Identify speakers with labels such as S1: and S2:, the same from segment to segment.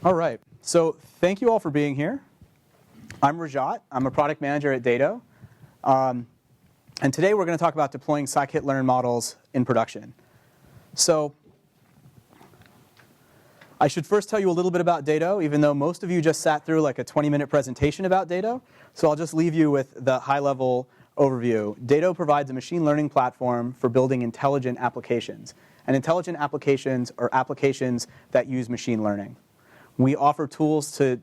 S1: All right, so thank you all for being here. I'm Rajat. I'm a product manager at Dato. And today we're going to talk about deploying scikit-learn models in production. So I should first tell you a little bit about Dato, even though most of you just sat through like a 20-minute presentation about Dato. So I'll just leave you with the high-level overview. Dato provides a machine learning platform for building intelligent applications. And intelligent applications are applications that use machine learning. We offer tools to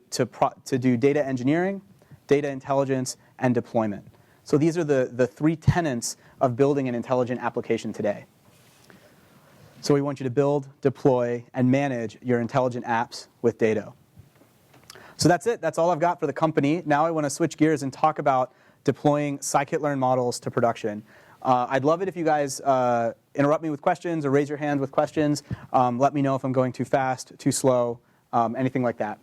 S1: do data engineering, data intelligence, and deployment. So these are the three tenets of building an intelligent application today. So we want you to build, deploy, and manage your intelligent apps with Dato. So that's it. That's all I've got for the company. Now I want to switch gears and talk about deploying scikit-learn models to production. I'd love it if you guys interrupt me with questions or raise your hand with questions. Let me know if I'm going too fast, too slow. Anything like that.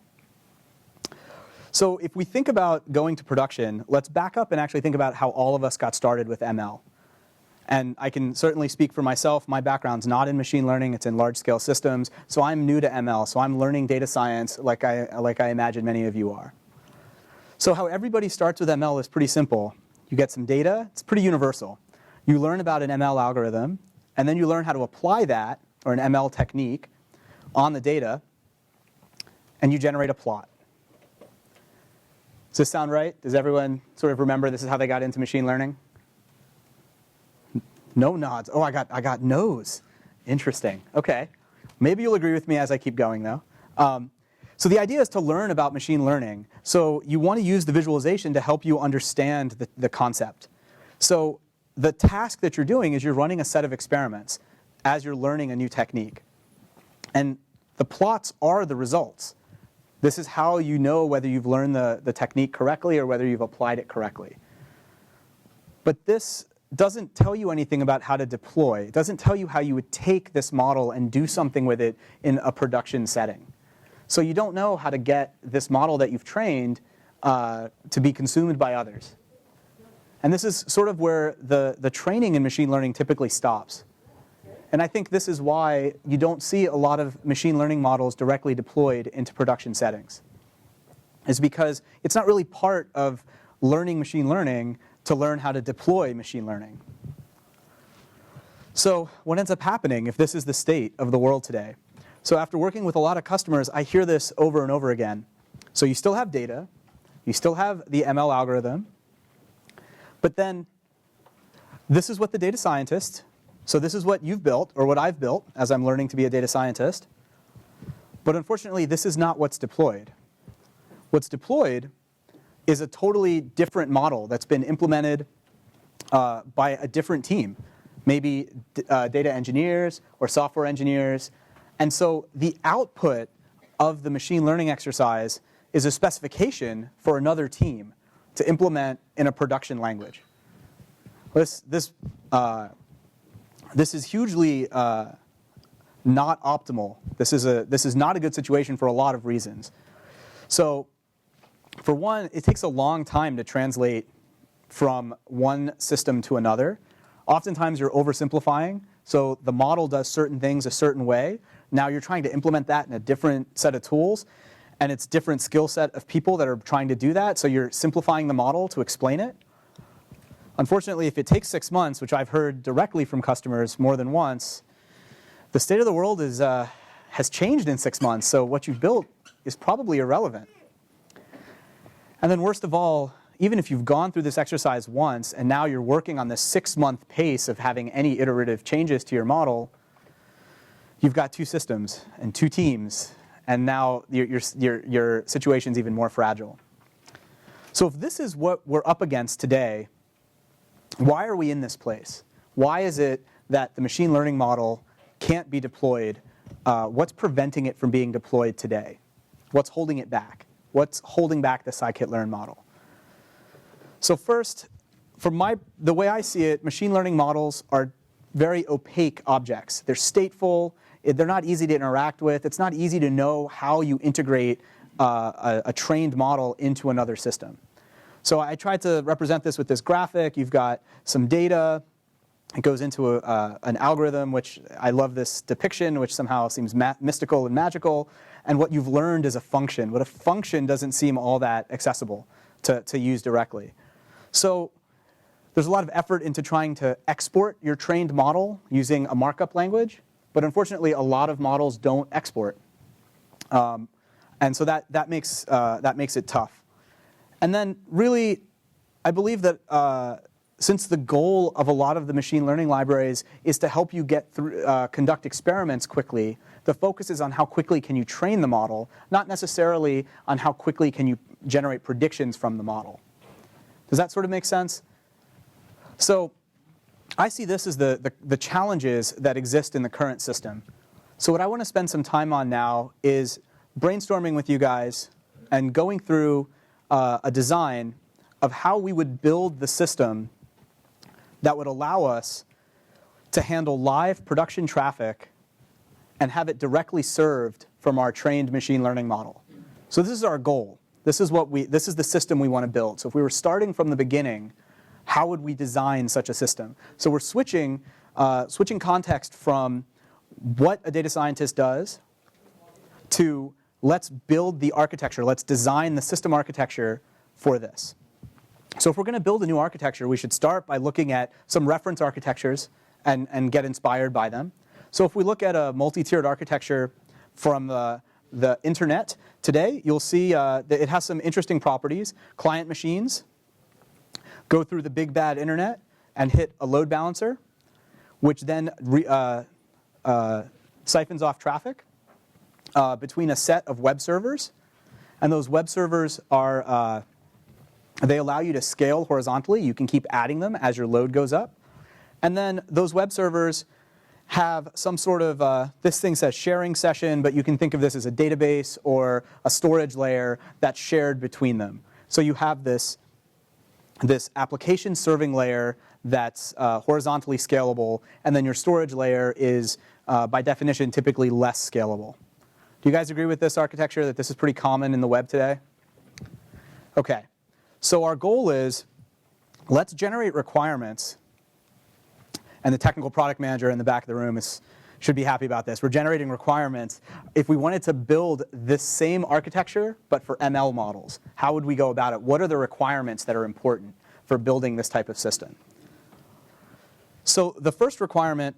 S1: So if we think about going to production, let's back up and actually think about how all of us got started with ML. And I can certainly speak for myself. My background's not in machine learning. It's in large-scale systems. So I'm new to ML. So I'm learning data science like I imagine many of you are. So how everybody starts with ML is pretty simple. You get some data. It's pretty universal. You learn about an ML algorithm. And then you learn how to apply that, or an ML technique, on the data. And you generate a plot. Does this sound right? Does everyone sort of remember this is how they got into machine learning? No nods. Oh, I got no's. Interesting. Okay. Maybe you'll agree with me as I keep going, though. So the idea is to learn about machine learning. So you want to use the visualization to help you understand the concept. So the task that you're doing is you're running a set of experiments as you're learning a new technique. And the plots are the results. This is how you know whether you've learned the technique correctly or whether you've applied it correctly. But this doesn't tell you anything about how to deploy. It doesn't tell you how you would take this model and do something with it in a production setting. So you don't know how to get this model that you've trained to be consumed by others. And this is sort of where the training in machine learning typically stops. And I think this is why you don't see a lot of machine learning models directly deployed into production settings. It's because it's not really part of learning machine learning to learn how to deploy machine learning. So what ends up happening if this is the state of the world today? So after working with a lot of customers, I hear this over and over again. So you still have data, you still have the ML algorithm, but then this is what the data scientist, so this is what you've built, or what I've built as I'm learning to be a data scientist. But unfortunately, this is not what's deployed. What's deployed is a totally different model that's been implemented by a different team, maybe data engineers or software engineers. And so the output of the machine learning exercise is a specification for another team to implement in a production language. This is hugely not optimal. This is not a good situation for a lot of reasons. So for one, it takes a long time to translate from one system to another. Oftentimes you're oversimplifying. So the model does certain things a certain way. Now you're trying to implement that in a different set of tools. And it's different skill set of people that are trying to do that. So you're simplifying the model to explain it. Unfortunately, if it takes 6 months, which I've heard directly from customers more than once, the state of the world has changed in 6 months. So what you've built is probably irrelevant. And then worst of all, even if you've gone through this exercise once and now you're working on this 6-month pace of having any iterative changes to your model, you've got 2 systems and 2 teams, and now your situation's even more fragile. So if this is what we're up against today, why are we in this place? Why is it that the machine learning model can't be deployed? What's preventing it from being deployed today? What's holding it back? What's holding back the scikit-learn model? So first, from the way I see it, machine learning models are very opaque objects. They're stateful. They're not easy to interact with. It's not easy to know how you integrate a trained model into another system. So I tried to represent this with this graphic. You've got some data, It goes into an algorithm, which I love this depiction, which somehow seems mystical and magical. And what you've learned is a function. But a function doesn't seem all that accessible to use directly. So there's a lot of effort into trying to export your trained model using a markup language. But unfortunately, a lot of models don't export. And so that makes it tough. And then really, I believe that since the goal of a lot of the machine learning libraries is to help you get through, conduct experiments quickly, the focus is on how quickly can you train the model, not necessarily on how quickly can you generate predictions from the model. Does that sort of make sense? So I see this as the challenges that exist in the current system. So what I want to spend some time on now is brainstorming with you guys and going through a design of how we would build the system that would allow us to handle live production traffic and have it directly served from our trained machine learning model. So this is our goal. This is the system we want to build. So if we were starting from the beginning, how would we design such a system? So we're switching context from what a data scientist does to let's build the architecture, let's design the system architecture for this. So if we're going to build a new architecture, we should start by looking at some reference architectures and get inspired by them. So if we look at a multi-tiered architecture from the internet today, you'll see that it has some interesting properties. Client machines go through the big bad internet and hit a load balancer, which then siphons off traffic between a set of web servers. And those web servers are they allow you to scale horizontally. You can keep adding them as your load goes up. And then those web servers have some sort of, this thing says sharing session, but you can think of this as a database or a storage layer that's shared between them. So you have this application serving layer that's horizontally scalable, and then your storage layer is, by definition, typically less scalable. Do you guys agree with this architecture, that this is pretty common in the web today? Okay. So our goal is, let's generate requirements, and the technical product manager in the back of the room should be happy about this. We're generating requirements. If we wanted to build this same architecture, but for ML models, how would we go about it? What are the requirements that are important for building this type of system? So the first requirement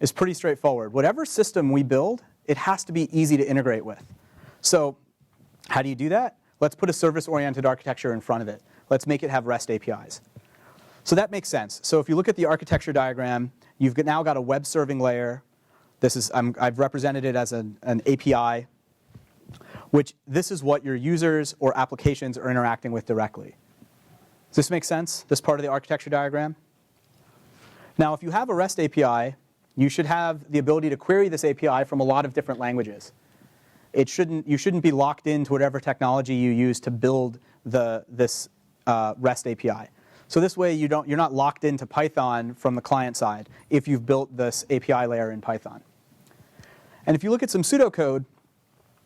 S1: is pretty straightforward. Whatever system we build, it has to be easy to integrate with. So how do you do that? Let's put a service-oriented architecture in front of it. Let's make it have REST APIs. So that makes sense. So if you look at the architecture diagram, you've now got a web serving layer. I've represented it as an API, which this is what your users or applications are interacting with directly. Does this make sense, this part of the architecture diagram? Now, if you have a REST API, you should have the ability to query this API from a lot of different languages. You shouldn't be locked into whatever technology you use to build this REST API. So this way you're not locked into Python from the client side if you've built this API layer in Python. And if you look at some pseudocode,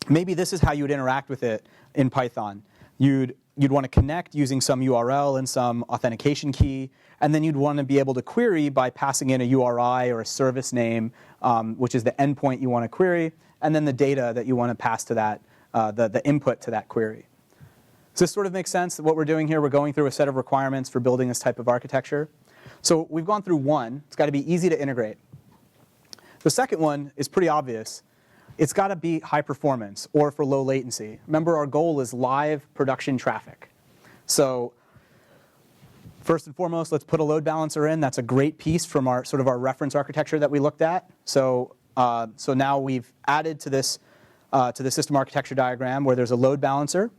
S1: maybe this is how you would interact with it in Python. You'd want to connect using some URL and some authentication key, and then you'd want to be able to query by passing in a URI or a service name, which is the endpoint you want to query, and then the data that you want to pass to that, the input to that query. Does this sort of make sense, what we're doing here? We're going through a set of requirements for building this type of architecture. So we've gone through one. It's got to be easy to integrate. The second one is pretty obvious. It's got to be high performance or for low latency. Remember, our goal is live production traffic. So first and foremost, let's put a load balancer in. That's a great piece from our reference architecture that we looked at. So now we've added to the system architecture diagram where there's a load balancer.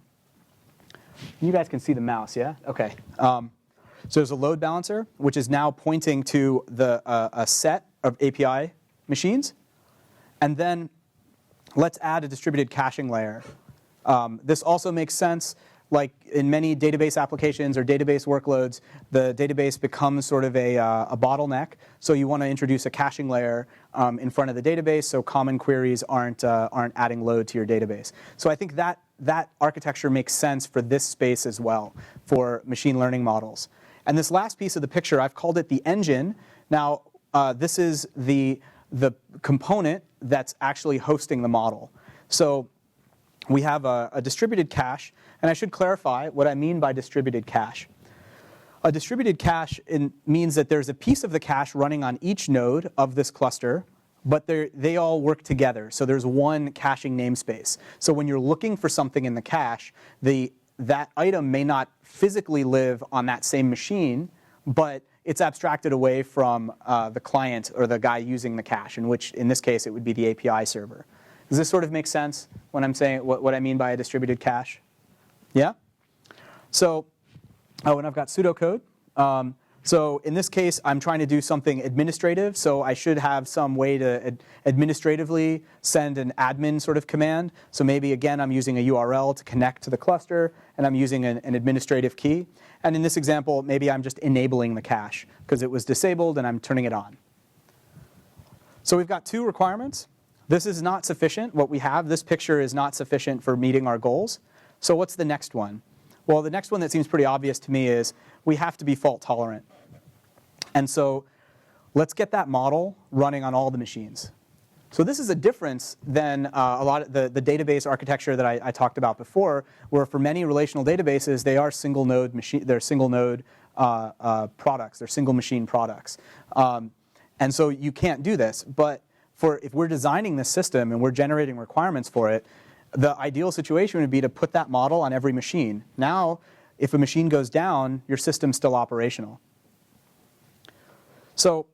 S1: You guys can see the mouse, yeah? OK. So there's a load balancer, which is now pointing to a set of API machines. And then let's add a distributed caching layer. This also makes sense. Like in many database applications or database workloads, the database becomes sort of a bottleneck. So you want to introduce a caching layer in front of the database so common queries aren't adding load to your database. So I think that architecture makes sense for this space as well, for machine learning models. And this last piece of the picture, I've called it the engine. Now, this is the component that's actually hosting the model. So we have a distributed cache, and I should clarify what I mean by distributed cache. A distributed cache means that there's a piece of the cache running on each node of this cluster, but they all work together. So there's one caching namespace. So when you're looking for something in the cache, that item may not physically live on that same machine, but it's abstracted away from the client or the guy using the cache, in this case it would be the API server. Does this sort of make sense when I'm saying what I mean by a distributed cache? Yeah? So, and I've got pseudocode. So in this case, I'm trying to do something administrative, so I should have some way to administratively send an admin sort of command. So maybe, again, I'm using a URL to connect to the cluster, and I'm using an administrative key. And in this example, maybe I'm just enabling the cache, because it was disabled and I'm turning it on. So we've got two requirements. This is not sufficient. What we have, this picture is not sufficient for meeting our goals. So what's the next one? Well, the next one that seems pretty obvious to me is we have to be fault tolerant. And so let's get that model running on all the machines. So this is a difference than a lot of the database architecture that I talked about before, where for many relational databases, they are single node machine, they're single node products, they're single machine products. And so you can't do this. But if we're designing this system and we're generating requirements for it, the ideal situation would be to put that model on every machine. Now, if a machine goes down, your system's still operational. So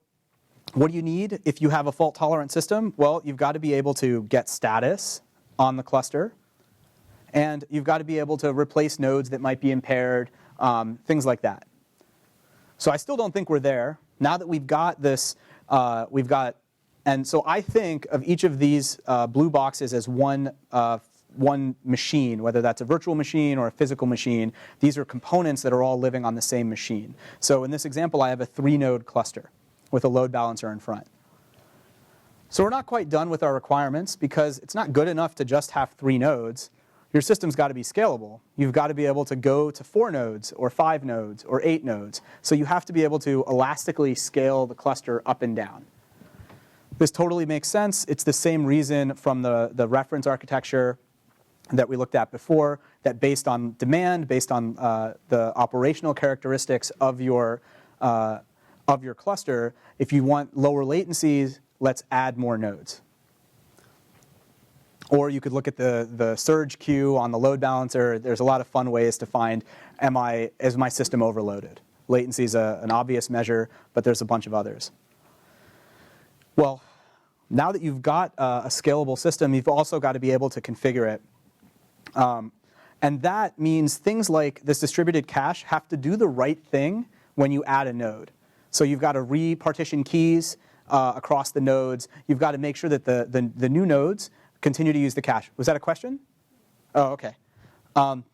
S1: what do you need if you have a fault-tolerant system? Well, you've got to be able to get status on the cluster, and you've got to be able to replace nodes that might be impaired, things like that. So I still don't think we're there. Now that we've got this, and so I think of each of these blue boxes as one machine, whether that's a virtual machine or a physical machine. These are components that are all living on the same machine. So in this example, I have a 3-node cluster with a load balancer in front. So we're not quite done with our requirements, because it's not good enough to just have 3 nodes. Your system's got to be scalable. You've got to be able to go to 4 nodes or 5 nodes or 8 nodes. So you have to be able to elastically scale the cluster up and down. This totally makes sense. It's the same reason from the reference architecture that we looked at before, that based on demand, based on the operational characteristics of your cluster, if you want lower latencies, let's add more nodes. Or you could look at the surge queue on the load balancer. There's a lot of fun ways to find, is my system overloaded? Latency is an obvious measure, but there's a bunch of others. Well, now that you've got a scalable system, you've also got to be able to configure it. And that means things like this distributed cache have to do the right thing when you add a node. So you've got to repartition keys across the nodes. You've got to make sure that the new nodes continue to use the cache. Was that a question? Oh, OK. And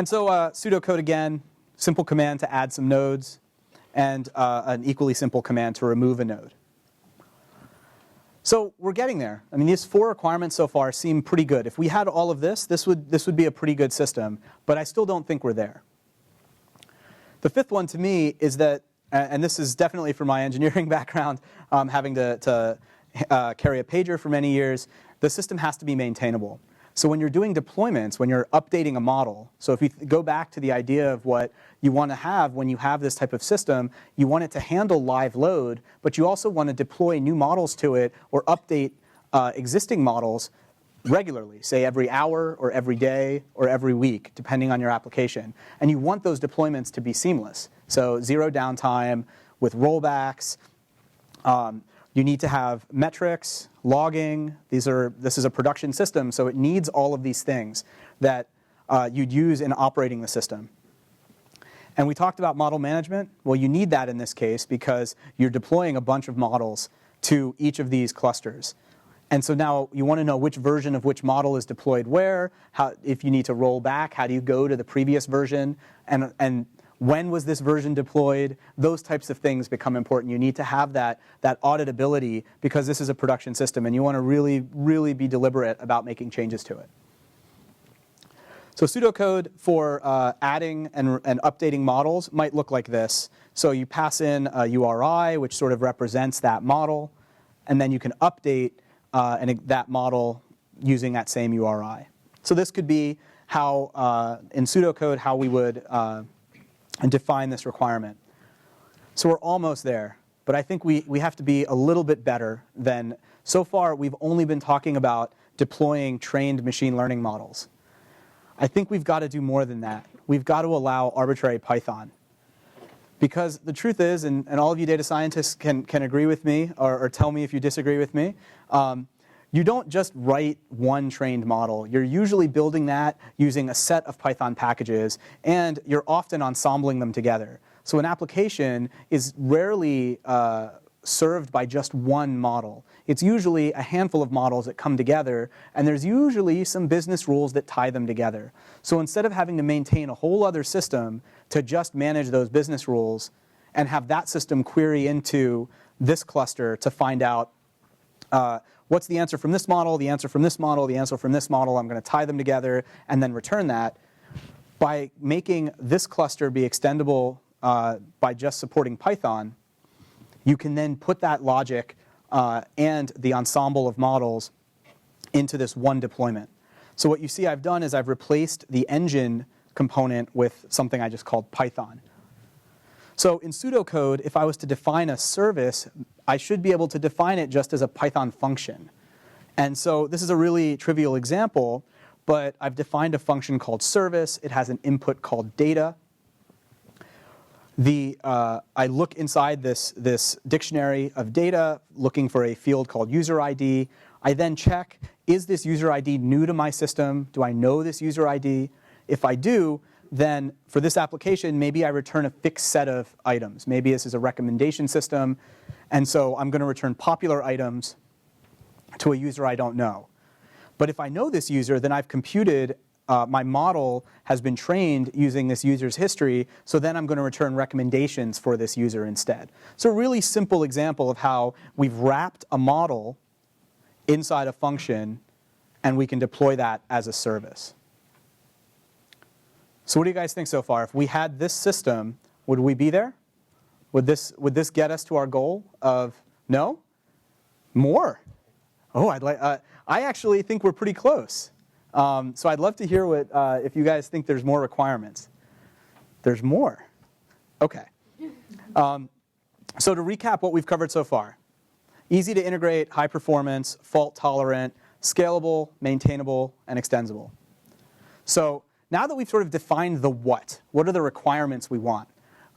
S1: so pseudocode again, simple command to add some nodes, and an equally simple command to remove a node. So we're getting there. I mean, these 4 requirements so far seem pretty good. If we had all of this, this would be a pretty good system. But I still don't think we're there. The 5th one to me is that, and this is definitely from my engineering background, having to carry a pager for many years, the system has to be maintainable. So when you're doing deployments, when you're updating a model, so if you go back to the idea of what you want to have when you have this type of system, you want it to handle live load, but you also want to deploy new models to it or update existing models regularly, say every hour or every day or every week, depending on your application. And you want those deployments to be seamless. So 0 downtime with rollbacks. You need to have metrics, logging. This is a production system, so it needs all of these things that you'd use in operating the system. And we talked about model management. Well, you need that in this case because you're deploying a bunch of models to each of these clusters. And so now you want to know which version of which model is deployed where, if you need to roll back, how do you go to the previous version, and when was this version deployed? Those types of things become important. You need to have that auditability because this is a production system, and you want to really, really be deliberate about making changes to it. So pseudocode for adding and updating models might look like this. So you pass in a URI, which sort of represents that model, and then you can update that model using that same URI. So this could be how, in pseudocode, how we would define this requirement. So we're almost there, but I think we have to be a little bit better than, so far we've only been talking about deploying trained machine learning models. I think we've got to do more than that. We've got to allow arbitrary Python. Because the truth is, and all of you data scientists can agree with me or tell me if you disagree with me, you don't just write one trained model. You're usually building that using a set of Python packages, and you're often ensembling them together. So an application is rarely served by just one model. It's usually a handful of models that come together, and there's usually some business rules that tie them together. So instead of having to maintain a whole other system to just manage those business rules and have that system query into this cluster to find out what's the answer from this model, the answer from this model, the answer from this model, I'm going to tie them together and then return that. By making this cluster be extendable by just supporting Python, you can then put that logic and the ensemble of models into this one deployment. So what you see I've done is I've replaced the engine component with something I just called Python. So in pseudocode, if I was to define a service, I should be able to define it just as a Python function. And so this is a really trivial example, but I've defined a function called service. It has an input called data. I look inside this dictionary of data, looking for a field called user ID. I then check, is this user ID new to my system? Do I know this user ID? If I do, then for this application, maybe I return a fixed set of items. Maybe this is a recommendation system, and so I'm going to return popular items to a user I don't know. But if I know this user, then I've computed, my model has been trained using this user's history, so then I'm going to return recommendations for this user instead. So a really simple example of how we've wrapped a model inside a function, and we can deploy that as a service. So what do you guys think so far? If we had this system, would we be there? Would this get us to our goal of no? More? Oh, I actually think we're pretty close. So I'd love to hear if you guys think there's more requirements. There's more. OK. So to recap what we've covered so far. Easy to integrate, high performance, fault tolerant, scalable, maintainable, and extensible. So now that we've sort of defined the what are the requirements we want?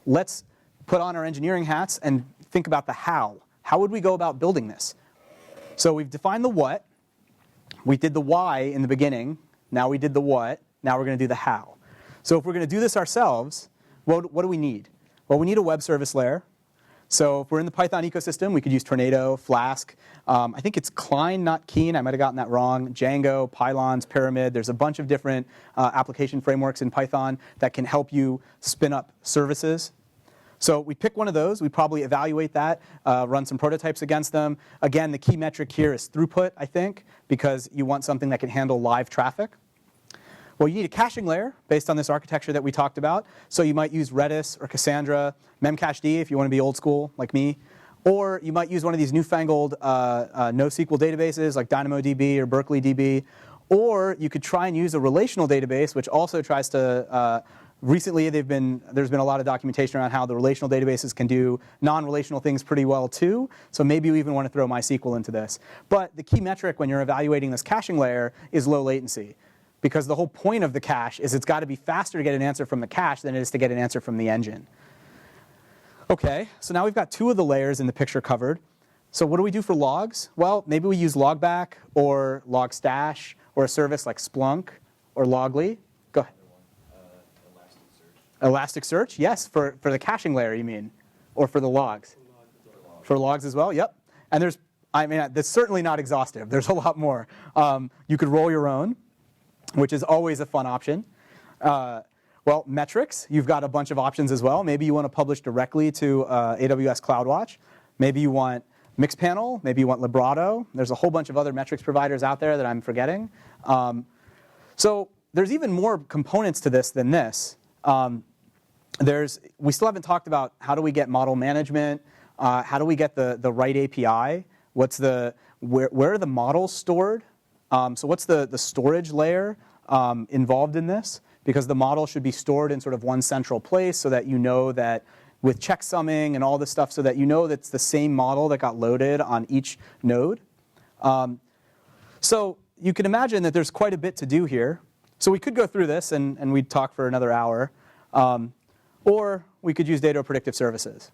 S1: Let's put on our engineering hats and think about the how. How would we go about building this? So we've defined the what. We did the why in the beginning. Now we did the what. Now we're going to do the how. So if we're going to do this ourselves, what do we need? Well, we need a web service layer. So if we're in the Python ecosystem, we could use Tornado, Flask. I think it's Klein, not Keen. I might have gotten that wrong. Django, Pylons, Pyramid. There's a bunch of different application frameworks in Python that can help you spin up services. So we pick one of those. We probably evaluate that, run some prototypes against them. Again, the key metric here is throughput, I think, because you want something that can handle live traffic. Well, you need a caching layer based on this architecture that we talked about. So you might use Redis or Cassandra, Memcached if you want to be old school like me. Or you might use one of these newfangled NoSQL databases like DynamoDB or BerkeleyDB. Or you could try and use a relational database, which also tries to recently, there's been a lot of documentation around how the relational databases can do non-relational things pretty well too. So maybe you even want to throw MySQL into this. But the key metric when you're evaluating this caching layer is low latency. Because the whole point of the cache is it's got to be faster to get an answer from the cache than it is to get an answer from the engine. OK, so now we've got two of the layers in the picture covered. So what do we do for logs? Well, maybe we use Logback or Logstash or a service like Splunk or Loggly. Go ahead. Elasticsearch, yes, for the caching layer, you mean, or for the logs? For logs as well, yep. And that's certainly not exhaustive. There's a lot more. You could roll your own, which is always a fun option. Well, metrics, you've got a bunch of options as well. Maybe you want to publish directly to AWS CloudWatch. Maybe you want Mixpanel. Maybe you want Librato. There's a whole bunch of other metrics providers out there that I'm forgetting. So there's even more components to this than this. We still haven't talked about how do we get model management, how do we get the right API, where are the models stored, so what's the storage layer involved in this, because the model should be stored in sort of one central place so that you know that with checksumming and all this stuff so that you know that it's the same model that got loaded on each node. So you can imagine that there's quite a bit to do here. So we could go through this and we'd talk for another hour. Or we could use Dato Predictive Services.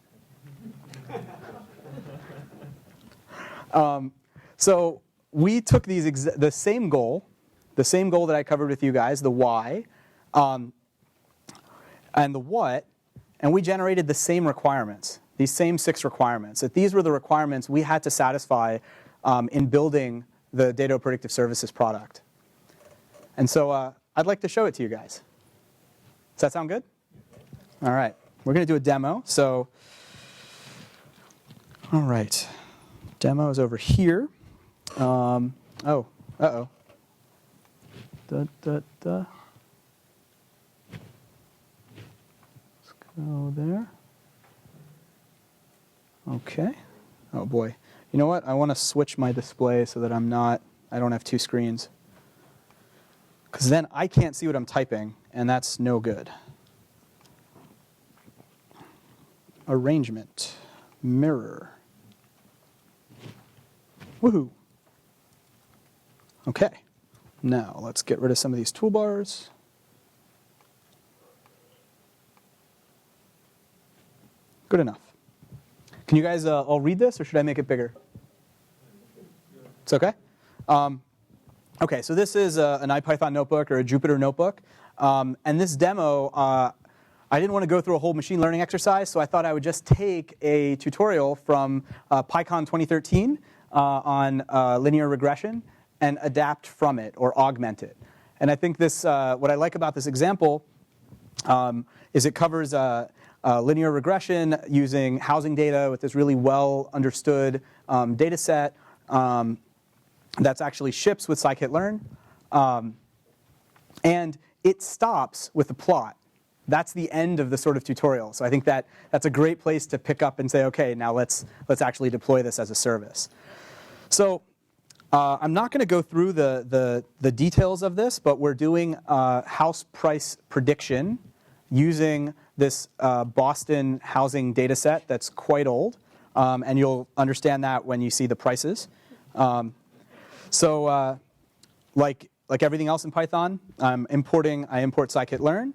S1: So we took the same goal that I covered with you guys, the why, and the what, and we generated the same requirements, these same 6 requirements. That these were the requirements we had to satisfy in building the Dato Predictive Services product. And so I'd like to show it to you guys. Does that sound good? All right. We're going to do a demo. So, all right. Demo is over here. Oh, uh-oh. Let's go there. Okay. Oh, boy. You know what? I want to switch my display so that I don't have 2 screens. Because then I can't see what I'm typing, and that's no good. Arrangement. Mirror. Woohoo. Okay. Now, let's get rid of some of these toolbars. Good enough. Can you guys all read this, or should I make it bigger? It's okay? Okay, so this is an IPython notebook or a Jupyter notebook. And this demo, I didn't want to go through a whole machine learning exercise, so I thought I would just take a tutorial from PyCon 2013 on linear regression and adapt from it or augment it. And I think this, what I like about this example is it covers linear regression using housing data with this really well understood data set that's actually ships with scikit-learn. And it stops with the plot. That's the end of the sort of tutorial. So I think that's a great place to pick up and say, okay, now let's actually deploy this as a service. So I'm not going to go through the details of this, but we're doing house price prediction using this Boston housing data set that's quite old. And you'll understand that when you see the prices. So like everything else in Python, I import scikit-learn.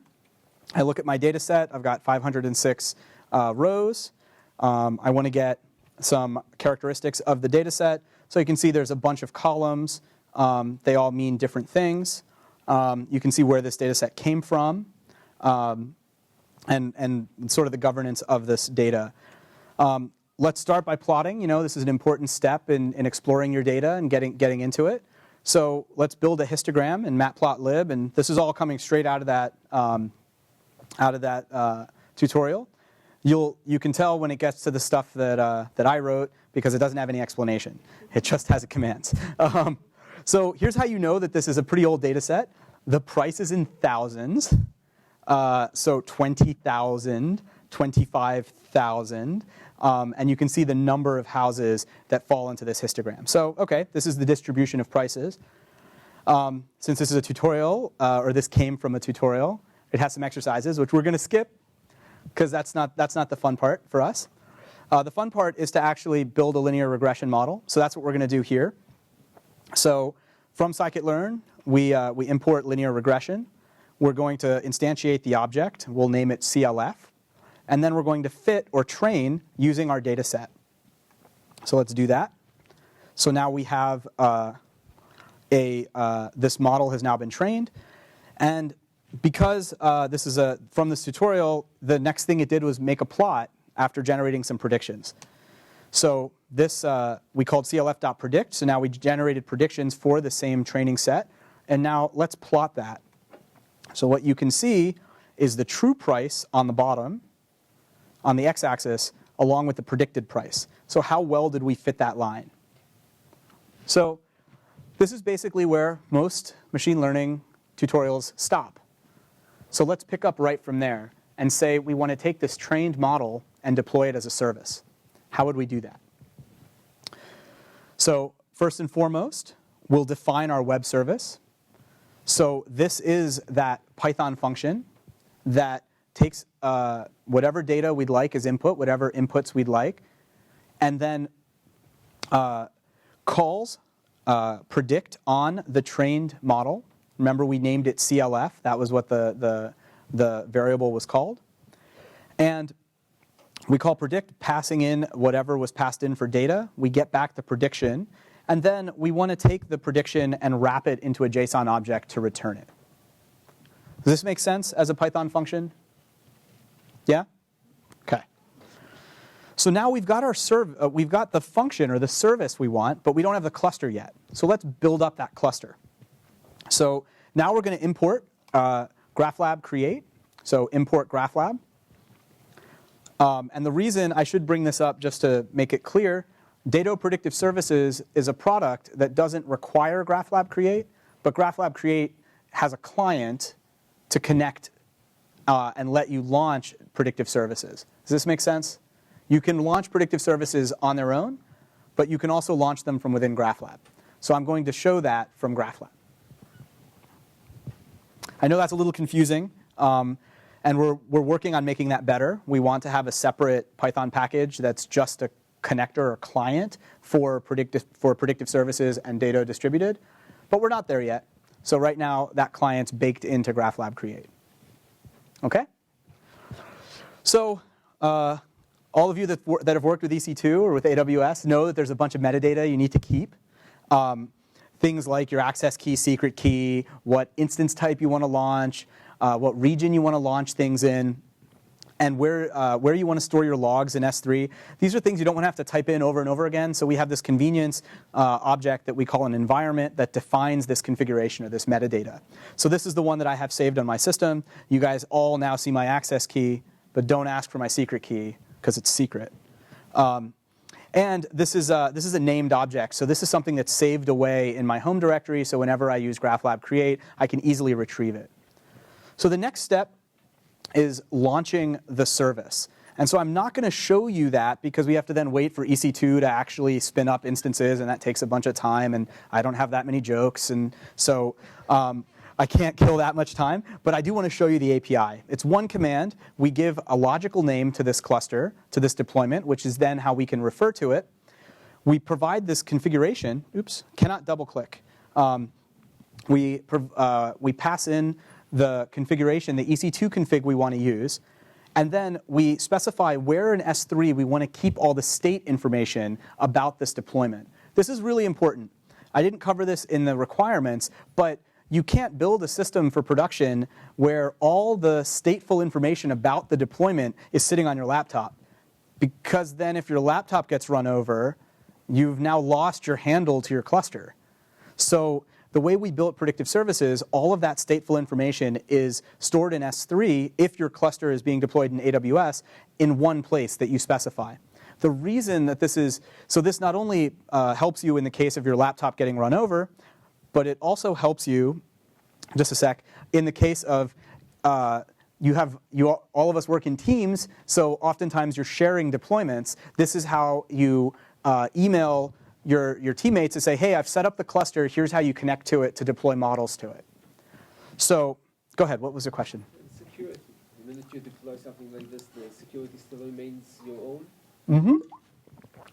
S1: I look at my data set. I've got 506 rows. I want to get some characteristics of the data set. So you can see there's a bunch of columns. They all mean different things. You can see where this data set came from and sort of the governance of this data. Let's start by plotting. You know, this is an important step in exploring your data and getting into it. So let's build a histogram in matplotlib, and this is all coming straight out of that tutorial. You can tell when it gets to the stuff that I wrote because it doesn't have any explanation. It just has a command. So here's how you know that this is a pretty old data set. The price is in thousands. So 20,000, 25,000. And you can see the number of houses that fall into this histogram. So, okay, this is the distribution of prices. Since this is a tutorial, or this came from a tutorial, it has some exercises, which we're going to skip because that's not the fun part for us. The fun part is to actually build a linear regression model. So that's what we're going to do here. So from scikit-learn, we import linear regression. We're going to instantiate the object. We'll name it CLF. And then we're going to fit or train using our data set. So let's do that. So now we have this model has now been trained. And because this is from this tutorial, the next thing it did was make a plot after generating some predictions. So this we called clf.predict. So now we generated predictions for the same training set. And now let's plot that. So what you can see is the true price on the bottom, on the x-axis, along with the predicted price. So how well did we fit that line? So this is basically where most machine learning tutorials stop. So let's pick up right from there and say we want to take this trained model and deploy it as a service. How would we do that? So first and foremost, we'll define our web service. So this is that Python function that takes whatever data we'd like as input, whatever inputs we'd like, and then calls predict on the trained model. Remember, we named it CLF. That was what the variable was called. And we call predict, passing in whatever was passed in for data. We get back the prediction. And then we want to take the prediction and wrap it into a JSON object to return it. Does this make sense as a Python function? Yeah? OK. So now we've got we've got the function or the service we want, but we don't have the cluster yet. So let's build up that cluster. So now we're going to import GraphLab create. So import GraphLab. And the reason I should bring this up just to make it clear, Dato Predictive Services is a product that doesn't require GraphLab create, but GraphLab create has a client to connect and let you launch predictive services. Does this make sense? You can launch predictive services on their own, but you can also launch them from within GraphLab. So I'm going to show that from GraphLab. I know that's a little confusing, and we're working on making that better. We want to have a separate Python package that's just a connector or client for predictive services and Dato distributed, but we're not there yet. So right now, that client's baked into GraphLab create. OK? So all of you that have worked with EC2 or with AWS know that there's a bunch of metadata you need to keep. Things like your access key, secret key, what instance type you want to launch, what region you want to launch things in, and where you want to store your logs in S3. These are things you don't want to have to type in over and over again. So we have this convenience object that we call an environment that defines this configuration or this metadata. So this is the one that I have saved on my system. You guys all now see my access key, but don't ask for my secret key because it's secret. And this is a named object. So this is something that's saved away in my home directory. So whenever I use GraphLab create, I can easily retrieve it. So the next step is launching the service. And so I'm not going to show you that because we have to then wait for EC2 to actually spin up instances, and that takes a bunch of time, and I don't have that many jokes, and so I can't kill that much time. But I do want to show you the API. It's one command. We give a logical name to this cluster, to this deployment, which is then how we can refer to it. We provide this configuration. Oops, cannot double click. We pass in the configuration, the EC2 config we want to use, and then we specify where in S3 we want to keep all the state information about this deployment. This is really important. I didn't cover this in the requirements, but you can't build a system for production where all the stateful information about the deployment is sitting on your laptop, because then if your laptop gets run over, you've now lost your handle to your cluster. So the way we built predictive services, all of that stateful information is stored in S3 if your cluster is being deployed in AWS in one place that you specify. The reason that this is, so this not only helps you in the case of your laptop getting run over, but it also helps you, just a sec, in the case of all of us work in teams, so oftentimes you're sharing deployments. This is how you email your teammates to say, hey, I've set up the cluster. Here's how you connect to it to deploy models to it. So go ahead. What was the question?
S2: Security. The minute you deploy something like this, the security still remains your own?
S1: Mm-hmm.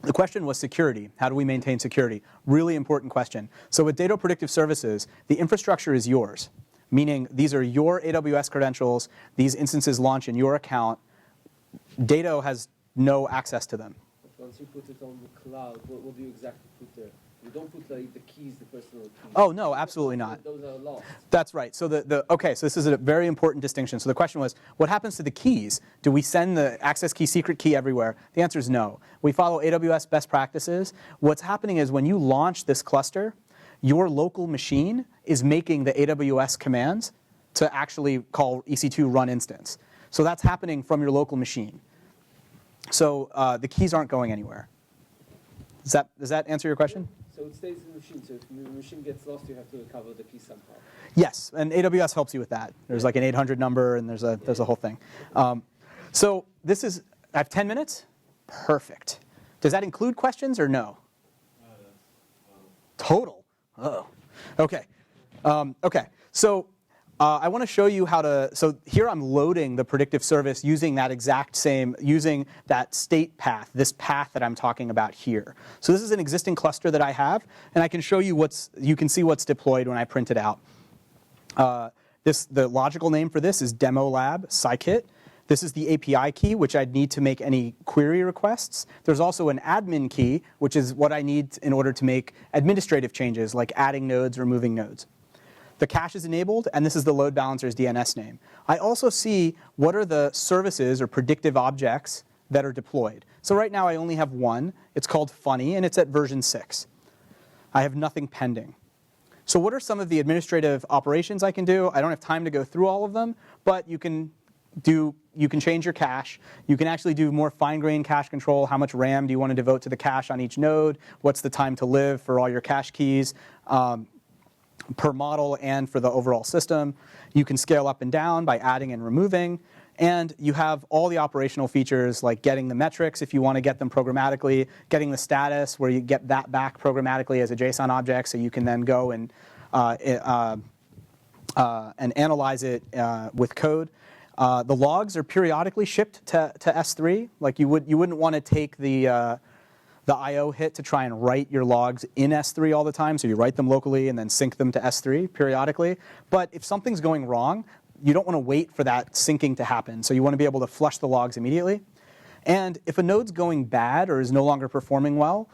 S1: The question was security. How do we maintain security? Really important question. So with Dato Predictive Services, the infrastructure is yours, meaning these are your AWS credentials. These instances launch in your account. Dato has no access to them.
S2: Once you put it on the cloud, what do you exactly put there? You don't put like the keys, the personal keys.
S1: Oh, no, absolutely not.
S2: Those are lost.
S1: That's right. So okay, so this is a very important distinction. So the question was, what happens to the keys? Do we send the access key, secret key everywhere? The answer is no. We follow AWS best practices. What's happening is when you launch this cluster, your local machine is making the AWS commands to actually call EC2 run instance. So that's happening from your local machine. So the keys aren't going anywhere. Does that answer your question?
S2: So So it stays in the machine. So if the machine gets lost, you have to recover the key somehow.
S1: Yes, and AWS helps you with that. There's like an 800 number, and there's a whole thing. So this is, I have 10 minutes? Perfect. Does that include questions or no? Total? Oh, okay. Okay, so I want to show you how to, so here I'm loading the predictive service using that exact same, using that state path, this path that I'm talking about here. So this is an existing cluster that I have, and I can show you you can see what's deployed when I print it out. The logical name for this is demo lab scikit. This is the API key, which I'd need to make any query requests. There's also an admin key, which is what I need in order to make administrative changes, like adding nodes, removing nodes. The cache is enabled, and this is the load balancer's DNS name. I also see what are the services or predictive objects that are deployed. So right now I only have one. It's called funny, and it's at version 6. I have nothing pending. So what are some of the administrative operations I can do? I don't have time to go through all of them, but you can change your cache. You can actually do more fine-grained cache control. How much RAM do you want to devote to the cache on each node? What's the time to live for all your cache keys per model and for the overall system? You can scale up and down by adding and removing. And you have all the operational features like getting the metrics if you want to get them programmatically, getting the status where you get that back programmatically as a JSON object so you can then go and analyze it with code. The logs are periodically shipped to S3. Like you wouldn't want to take the I/O hit to try and write your logs in S3 all the time. So you write them locally and then sync them to S3 periodically. But if something's going wrong, you don't want to wait for that syncing to happen. So you want to be able to flush the logs immediately. And if a node's going bad or is no longer performing well,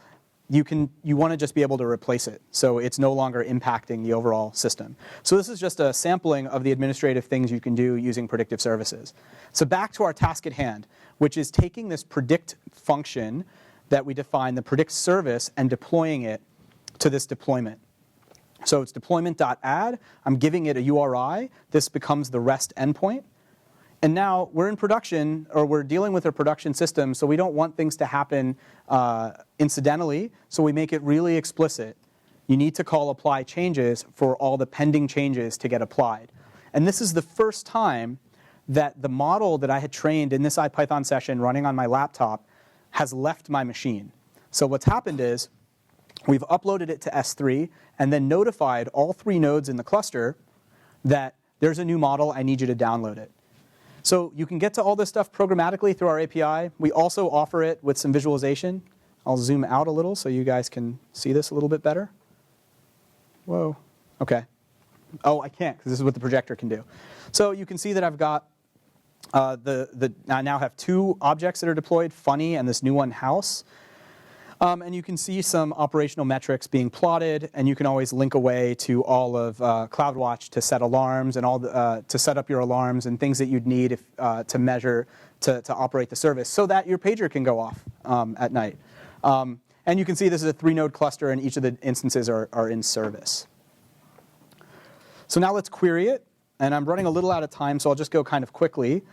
S1: you want to just be able to replace it so it's no longer impacting the overall system. So this is just a sampling of the administrative things you can do using predictive services. So back to our task at hand, which is taking this predict function that we define, the predict service, and deploying it to this deployment. So it's deployment.add. I'm giving it a URI. This becomes the REST endpoint. And now we're in production, or we're dealing with a production system, so we don't want things to happen incidentally, so we make it really explicit. You need to call apply changes for all the pending changes to get applied. And this is the first time that the model that I had trained in this IPython session running on my laptop has left my machine. So what's happened is we've uploaded it to S3 and then notified all 3 nodes in the cluster that there's a new model, I need you to download it. So you can get to all this stuff programmatically through our API. We also offer it with some visualization. I'll zoom out a little so you guys can see this a little bit better. Whoa. OK. Oh, I can't, because this is what the projector can do. So you can see that I've got I now have 2 objects that are deployed, funny and this new one, house. And you can see some operational metrics being plotted, and you can always link away to all of CloudWatch to set alarms and all to set up your alarms and things that you'd need to measure to operate the service so that your pager can go off at night. And you can see this is a 3-node cluster, and each of the instances are in service. So now let's query it. And I'm running a little out of time, so I'll just go kind of quickly.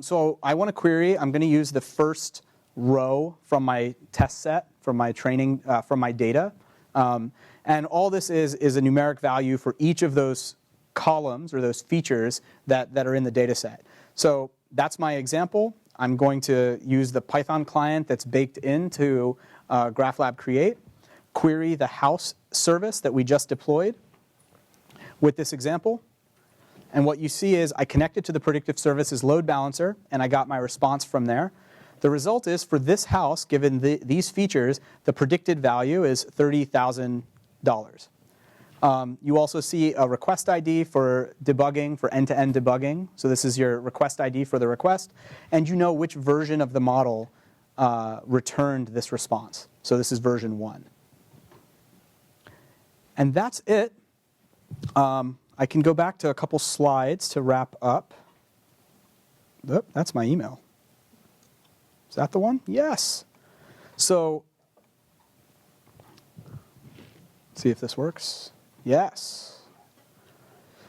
S1: So I want to query. I'm going to use the first row from my test set, from my training, from my data. And all this is a numeric value for each of those columns or those features that are in the data set. So that's my example. I'm going to use the Python client that's baked into GraphLab Create, query the house service that we just deployed with this example. And what you see is I connected to the predictive services load balancer, and I got my response from there. The result is for this house, given these features, the predicted value is $30,000. You also see a request ID for debugging, for end-to-end debugging. So this is your request ID for the request. And you know which version of the model returned this response. So this is version 1. And that's it. I can go back to a couple slides to wrap up. Oh, that's my email. Is that the one? Yes. So let's see if this works. Yes.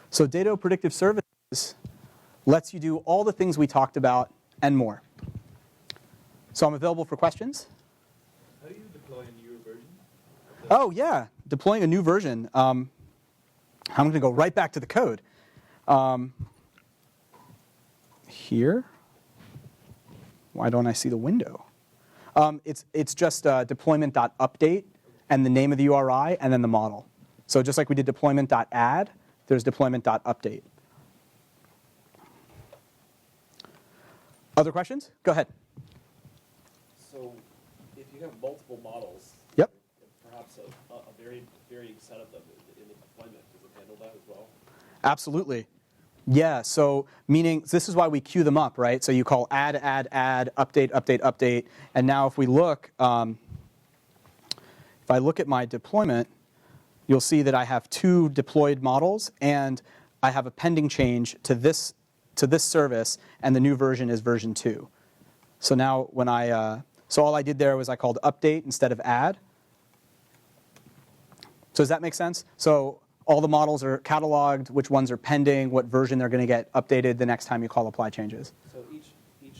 S1: So Dato Predictive Services lets you do all the things we talked about and more. So I'm available for questions.
S3: How do you deploy a newer version?
S1: Oh, yeah, deploying a new version. I'm going to go right back to the code. Here. Why don't I see the window? It's just deployment.update and the name of the URI and then the model. So just like we did deployment.add, there's deployment.update. Other questions? Go ahead.
S3: So if you have multiple models,
S1: Yep.
S3: perhaps a very varying set of them in the deployment, does it handle that as well?
S1: Absolutely. Yeah, so meaning this is why we queue them up, right? So you call add, update, update, update. And now if we look, if I look at my deployment, you'll see that I have 2 deployed models and I have a pending change to this service, and the new version is version 2. So now when so all I did there was I called update instead of add. So does that make sense? So all the models are cataloged, which ones are pending, what version they're going to get updated the next time you call apply changes.
S3: So each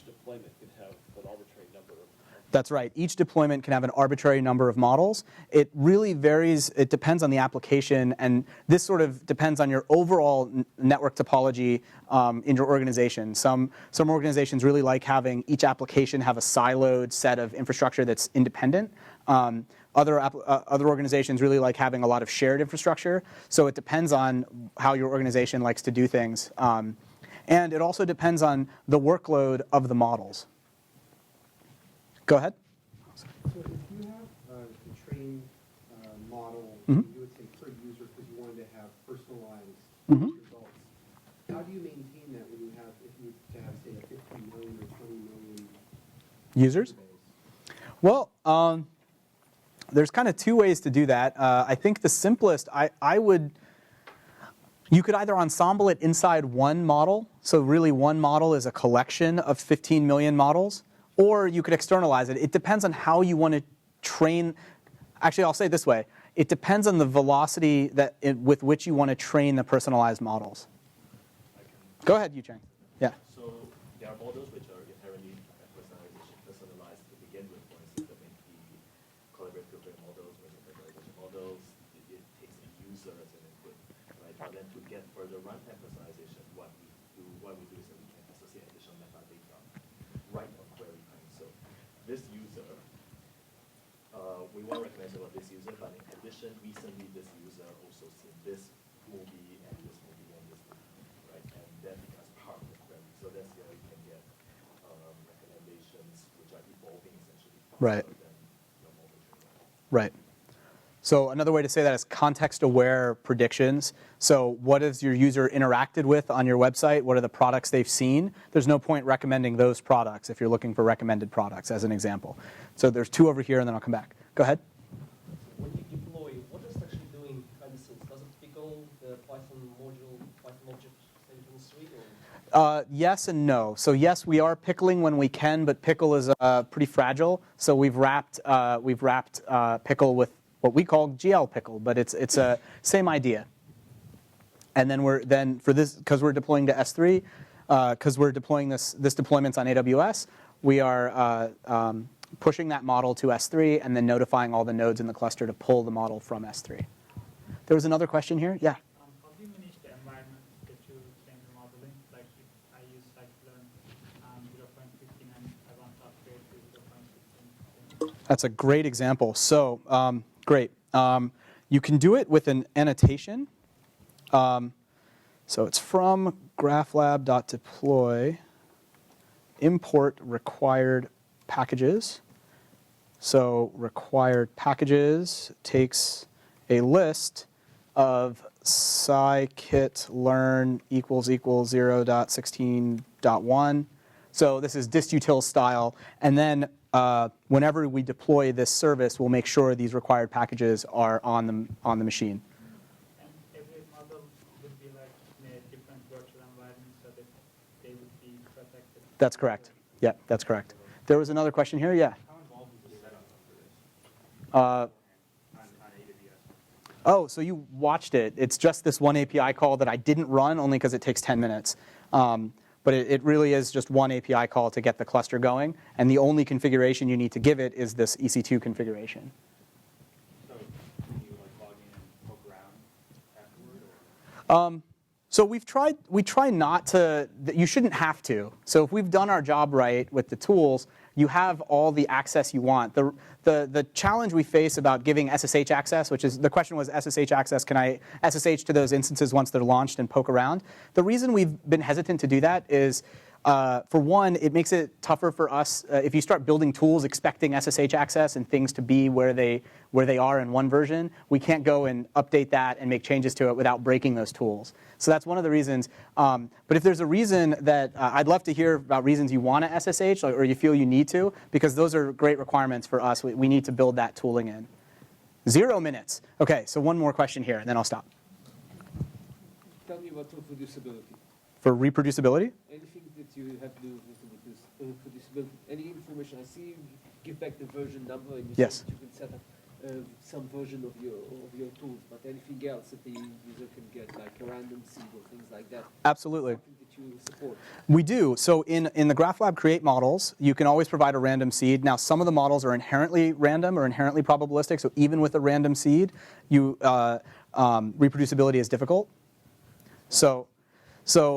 S3: deployment could have an arbitrary number of.
S1: That's right. Each deployment can have an arbitrary number of models. It really varies. It depends on the application, and this sort of depends on your overall network topology in your organization. Some organizations really like having each application have a siloed set of infrastructure that's independent. Other organizations really like having a lot of shared infrastructure. So it depends on how your organization likes to do things. And it also depends on the workload of the models. Go ahead.
S4: So if you have the trained model,
S1: Mhm.
S4: you would say per user because you wanted to have personalized
S1: Mhm.
S4: results. How do you maintain that when you have, if you to have, say, a 15 million or 20 million
S1: Users?
S4: database?
S1: Well, there's kind of 2 ways to do that. I think the simplest, you could either ensemble it inside one model, so really one model is a collection of 15 million models, or you could externalize it. It depends on how you want to train. Actually, I'll say it this way. It depends on the velocity with which you want to train the personalized models. Go ahead, Yu-Cheng. Yeah.
S5: So there are models which are inherently personalized to begin with. For instance, there may be collaborative filtering models, personalization models. It takes a user as an input, right? But then to get further runtime personalization, what we do is that we can associate additional metadata right on query time. So this user, we won't recognize about this user, but in addition, recently this user also seen this movie and this movie and this movie, right? And that becomes part of the query. So that's where you can get recommendations which are evolving essentially faster
S1: Right.
S5: than your model training.
S1: Right. So another way to say that is context-aware predictions. So what has your user interacted with on your website? What are the products they've seen? There's no point recommending those products if you're looking for recommended products, as an example. So there's 2 over here, and then I'll come back. Go ahead.
S2: When you deploy, what is it actually doing behind the scenes? Does it pickle the Python module, Python object intelligence suite? Or?
S1: Yes and no. So yes, we are pickling when we can, but pickle is pretty fragile. So we've wrapped pickle with what we call GL pickle, but it's a same idea. And then for this, because we're deploying to S3, because we're deploying this deployment's on AWS, we are pushing that model to S3 and then notifying all the nodes in the cluster to pull the model from S3. There was another question here. Yeah.
S6: How do you manage the environment that you train the model in? Like if I use scikit-learn 0.15 and I want to upgrade to 0.16.
S1: That's a great example. So great. You can do it with an annotation. So it's from graphlab.deploy import required packages. So required packages takes a list of scikit-learn == 0.16.1. So this is distutil style. And then whenever we deploy this service, we'll make sure these required packages are on the machine.
S6: And every model would be like in a different virtual environment so that they would be protected.
S1: That's correct. Yeah, that's correct. There was another question here. Yeah.
S7: How involved is the setup for this? On AWS?
S1: Oh, so you watched it. It's just this one API call that I didn't run only because it takes 10 minutes. But it really is just one API call to get the cluster going. And the only configuration you need to give it is this EC2 configuration.
S7: So
S1: So we try not to, you shouldn't have to. So if we've done our job right with the tools, you have all the access you want. The challenge we face about giving SSH access, which is, the question was SSH access, can I SSH to those instances once they're launched and poke around? The reason we've been hesitant to do that is, for one, it makes it tougher for us if you start building tools expecting SSH access and things to be where they are in one version. We can't go and update that and make changes to it without breaking those tools. So that's one of the reasons. But if there's a reason that I'd love to hear about reasons you want to SSH or you feel you need to, because those are great requirements for us. We need to build that tooling in. 0 minutes. OK, so one more question here, and then I'll stop.
S4: Tell me about reproducibility.
S1: For reproducibility?
S4: Anything that you have to do with reproducibility, any information. I see you give back the version number, and you
S1: Yes.
S4: said that you can set up some version of your tools, but anything else that the user can get, like a random seed or things like that.
S1: Absolutely.
S4: Something that you support.
S1: We do. So in the GraphLab Create models, you can always provide a random seed. Now, some of the models are inherently random or inherently probabilistic. So even with a random seed, reproducibility is difficult. So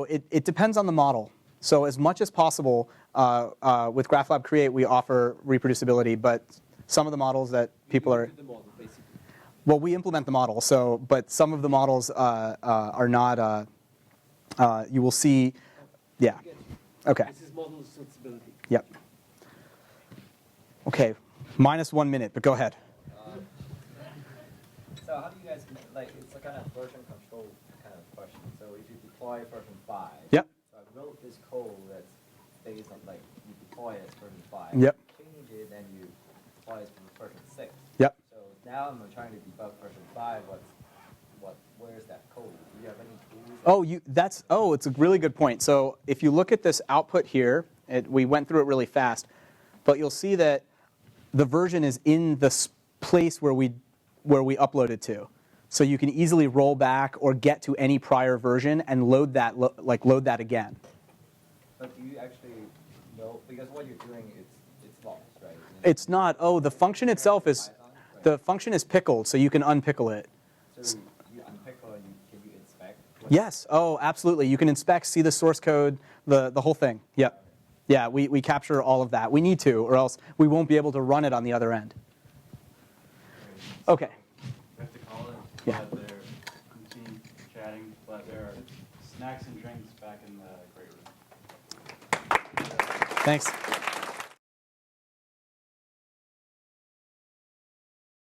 S1: it depends on the model. So as much as possible, with GraphLab Create, we offer reproducibility, but some of the models that people are...
S4: The model, basically.
S1: Well, we implement the model, but some of the models are not... you will see... Yeah. OK.
S4: This is model sensibility.
S1: Yep. OK. -1 minute, but go ahead.
S8: So how do you guys, like, it's a kind of version control kind of question. So if you deploy version 5,
S1: Yep.
S8: so I wrote this code that's based on, like, you deploy it as version 5,
S1: Yep.
S8: change it, and you deploy it to version 6.
S1: Yep.
S8: So now I'm trying to debug version 5, where's that code? Do you have any tools?
S1: It's a really good point. So if you look at this output here, we went through it really fast, but you'll see that the version is in the place where we uploaded to. So you can easily roll back or get to any prior version and load that again.
S8: But do you actually know, because what you're doing, it's lost, right?
S1: It's not. Oh, the function itself is, the function is pickled, so you can unpickle it.
S8: So you unpickle and can you inspect?
S1: Yes. Oh, absolutely. You can inspect, see the source code, the whole thing. Yep. Yeah, we capture all of that. We need to, or else we won't be able to run it on the other end. OK.
S7: We have to call it.
S1: Yeah.
S7: But they're routine chatting, but there are snacks and drinks back in the great room.
S1: Thanks.